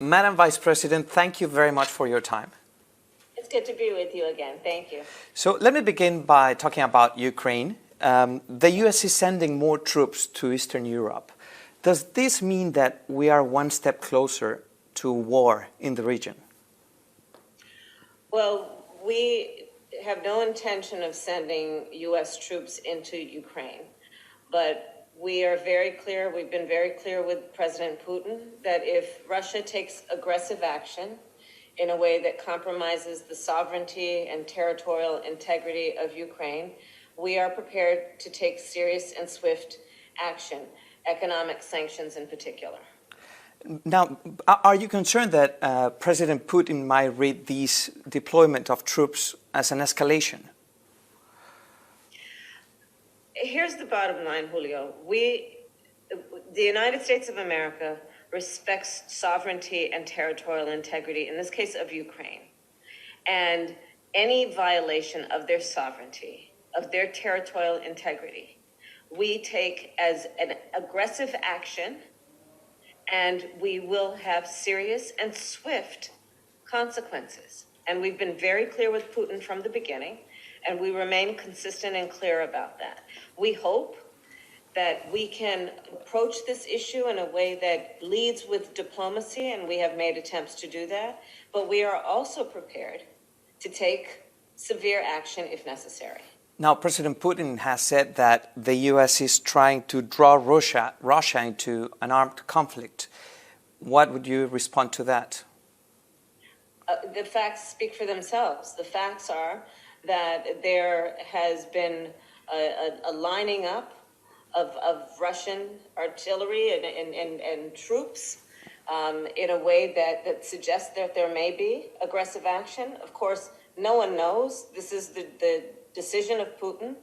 Madam Vice President, thank you very much for your time. It's good to be with you again. Thank you. So let me begin by talking about Ukraine. The U.S. is sending more troops to Eastern Europe. Does this mean that we are one step closer to war in the region? Well, we have no intention of sending U.S. troops into Ukraine, but we are very clear, we've been very clear with President Putin, that if Russia takes aggressive action in a way that compromises the sovereignty and territorial integrity of Ukraine, we are prepared to take serious and swift action, economic sanctions in particular. Now, are you concerned that President Putin might read this deployment of troops as an escalation? Here's the bottom line, Julio. The United States of America respects sovereignty and territorial integrity, in this case of Ukraine. And any violation of their sovereignty, of their territorial integrity, we take as an aggressive action, and we will have serious and swift consequences. And we've been very clear with Putin from the beginning, and we remain consistent and clear about that. We hope that we can approach this issue in a way that leads with diplomacy, and we have made attempts to do that, but we are also prepared to take severe action if necessary. Now, President Putin has said that the U.S. is trying to draw Russia into an armed conflict. What would you respond to that? The facts speak for themselves. The facts are that there has been a lining up of Russian artillery and troops in a way that suggests that there may be aggressive action. Of course, no one knows. This is the decision of Putin.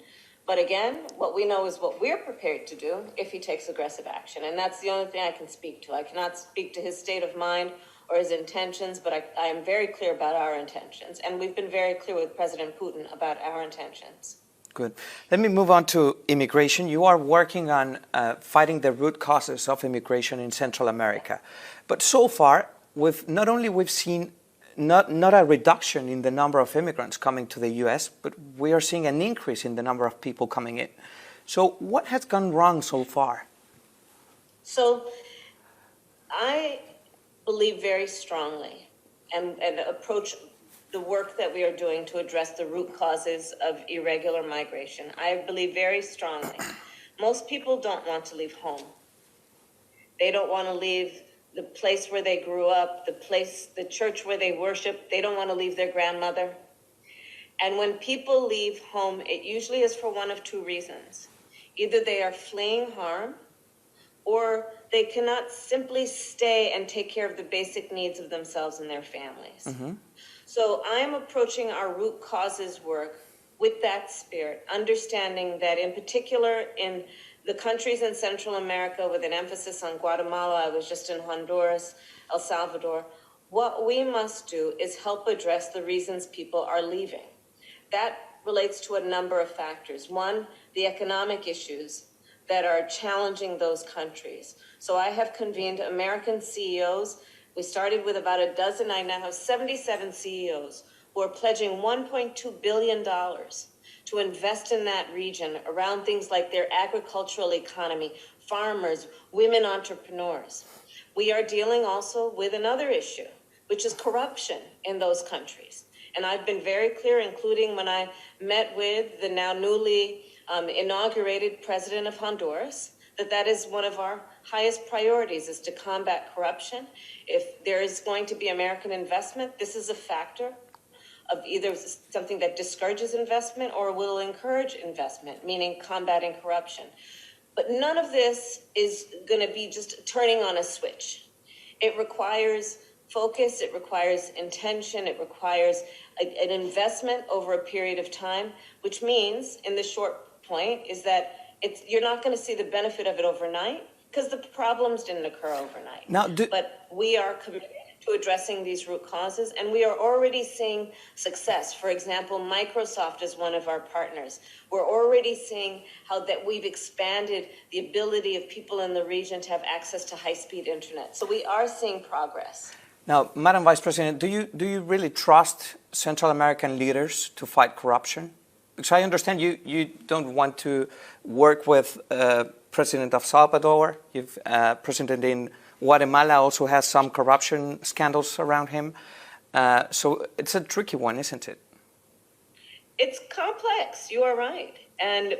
But again, what we know is what we're prepared to do if he takes aggressive action. And that's the only thing I can speak to. I cannot speak to his state of mind or his intentions, but I am very clear about our intentions. And we've been very clear with President Putin about our intentions. Good. Let me move on to immigration. You are working on fighting the root causes of immigration in Central America. But so far, we've seen not a reduction in the number of immigrants coming to the U.S., but we are seeing an increase in the number of people coming in. So what has gone wrong so far? So I believe very strongly and approach the work that we are doing to address the root causes of irregular migration. I believe very strongly. Most people don't want to leave home. They don't want to leave the place where they grew up, the church where they worship. They don't want to leave their grandmother. And when people leave home, it usually is for one of two reasons. Either they are fleeing harm, or they cannot simply stay and take care of the basic needs of themselves and their families. Mm-hmm. So I'm approaching our root causes work with that spirit, understanding that in particular in the countries in Central America, with an emphasis on Guatemala, I was just in Honduras, El Salvador, what we must do is help address the reasons people are leaving. That relates to a number of factors. One, the economic issues that are challenging those countries. So I have convened American CEOs. We started with about a dozen. I now have 77 CEOs who are pledging $1.2 billion to invest in that region around things like their agricultural economy, farmers, women entrepreneurs. We are dealing also with another issue, which is corruption in those countries. And I've been very clear, including when I met with the now newly inaugurated president of Honduras, that is one of our highest priorities, is to combat corruption. If there is going to be American investment, this is a factor of either something that discourages investment or will encourage investment, meaning combating corruption. But none of this is going to be just turning on a switch. It requires focus, it requires intention, it requires an investment over a period of time, which means, in the short point, is that you're not going to see the benefit of it overnight, because the problems didn't occur overnight. But we are committed to addressing these root causes, and we are already seeing success. For example, Microsoft is one of our partners. We're already seeing how that we've expanded the ability of people in the region to have access to high-speed internet. So we are seeing progress. Now, Madam Vice President, do you really trust Central American leaders to fight corruption? Because I understand you don't want to work with President of Salvador. President in Guatemala also has some corruption scandals around him. So it's a tricky one, isn't it? It's complex, you are right.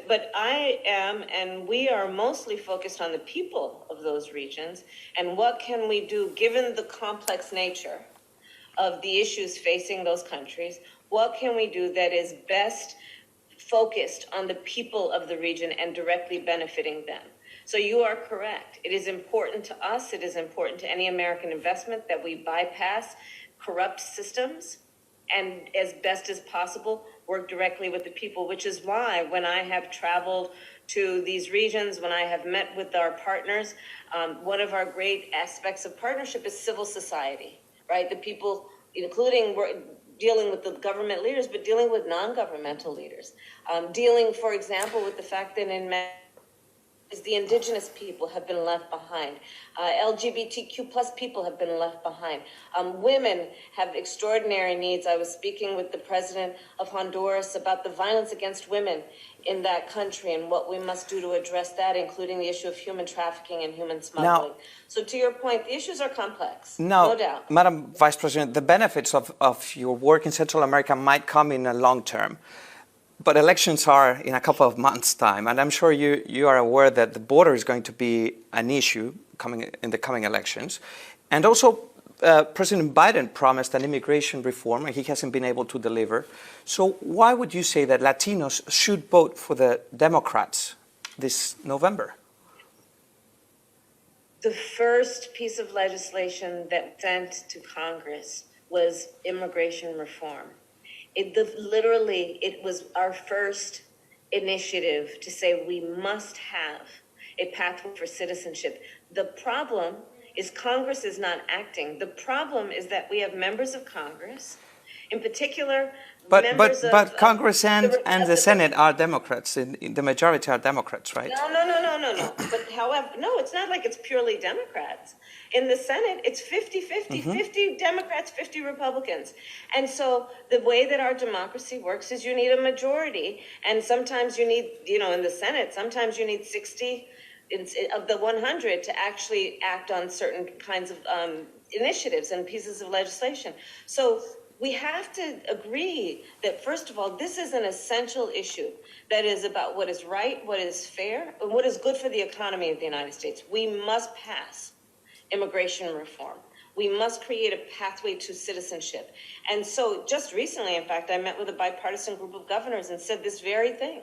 But I am, and we are mostly focused on the people of those regions and what can we do given the complex nature of the issues facing those countries. What can we do that is best focused on the people of the region and directly benefiting them? So you are correct. It is important to us, it is important to any American investment that we bypass corrupt systems and as best as possible work directly with the people, which is why when I have traveled to these regions, when I have met with our partners, one of our great aspects of partnership is civil society, right? The people, including dealing with the government leaders, but dealing with non-governmental leaders. Dealing, for example, with the fact that in the indigenous people have been left behind. LGBTQ plus people have been left behind. Women have extraordinary needs. I was speaking with the president of Honduras about the violence against women in that country and what we must do to address that, including the issue of human trafficking and human smuggling. So to your point, the issues are complex, no doubt. Madam Vice President, the benefits of your work in Central America might come in a long term. But elections are in a couple of months' time, and I'm sure you are aware that the border is going to be an issue in the coming elections. And also, President Biden promised an immigration reform, and he hasn't been able to deliver. So why would you say that Latinos should vote for the Democrats this November? The first piece of legislation that sent to Congress was immigration reform. It was our first initiative to say we must have a pathway for citizenship. The problem is Congress is not acting. The problem is that we have members of Congress, in particular, But Congress and the Senate are Democrats. The majority are Democrats, right? No. But however, no, it's not like it's purely Democrats. In the Senate, it's 50-50, 50 Democrats, 50 Republicans. And so the way that our democracy works is you need a majority. And sometimes you need, in the Senate, sometimes you need 60 of the 100 to actually act on certain kinds of initiatives and pieces of legislation. So we have to agree that, first of all, this is an essential issue that is about what is right, what is fair, and what is good for the economy of the United States. We must pass immigration reform. We must create a pathway to citizenship. And so just recently, in fact, I met with a bipartisan group of governors and said this very thing,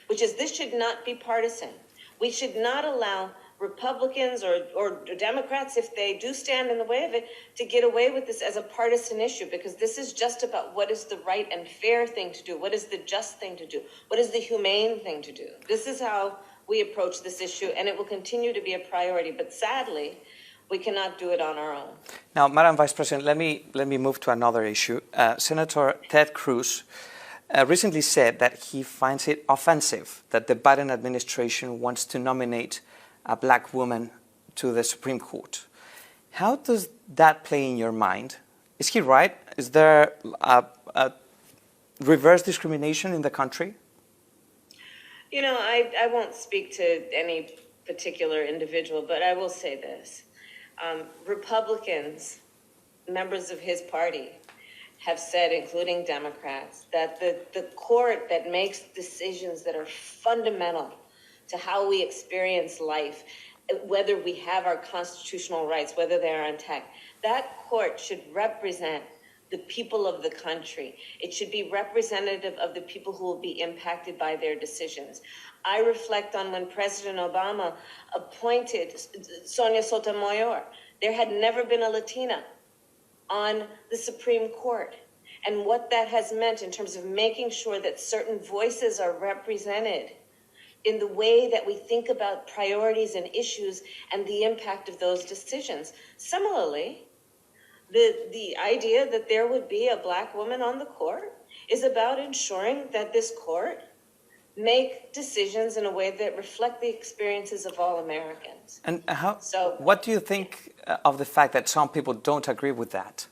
which is this should not be partisan. We should not allow Republicans or Democrats, if they do stand in the way of it, to get away with this as a partisan issue, because this is just about what is the right and fair thing to do, what is the just thing to do, what is the humane thing to do. This is how we approach this issue, and it will continue to be a priority. But sadly, we cannot do it on our own. Now, Madam Vice President, let me move to another issue. Senator Ted Cruz recently said that he finds it offensive that the Biden administration wants to nominate a black woman to the Supreme Court. How does that play in your mind? Is he right? Is there a reverse discrimination in the country? I won't speak to any particular individual, but I will say this. Republicans, members of his party, have said, including Democrats, that the court that makes decisions that are fundamental to how we experience life, whether we have our constitutional rights, whether they are intact, that court should represent the people of the country. It should be representative of the people who will be impacted by their decisions. I reflect on when President Obama appointed Sonia Sotomayor. There had never been a Latina on the Supreme Court, and what that has meant in terms of making sure that certain voices are represented in the way that we think about priorities and issues and the impact of those decisions. Similarly, the idea that there would be a black woman on the court is about ensuring that this court make decisions in a way that reflect the experiences of all Americans. And So, what do you think of the fact that some people don't agree with that?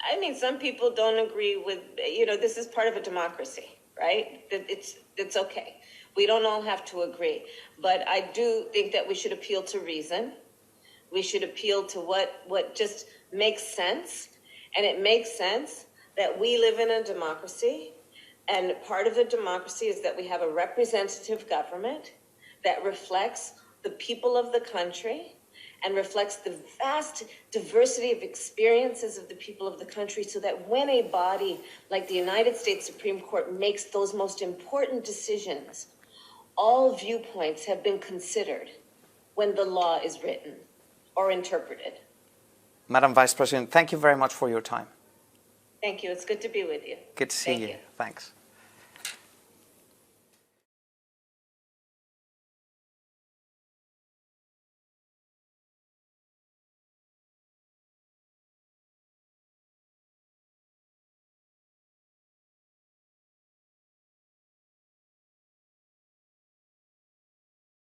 I mean, some people don't agree with, this is part of a democracy, right? It's okay. We don't all have to agree. But I do think that we should appeal to reason. We should appeal to what just makes sense. And it makes sense that we live in a democracy. And part of the democracy is that we have a representative government that reflects the people of the country and reflects the vast diversity of experiences of the people of the country, so that when a body like the United States Supreme Court makes those most important decisions, all viewpoints have been considered when the law is written or interpreted. Madam Vice President, thank you very much for your time. Thank you. It's good to be with you. Good to see you. Thanks.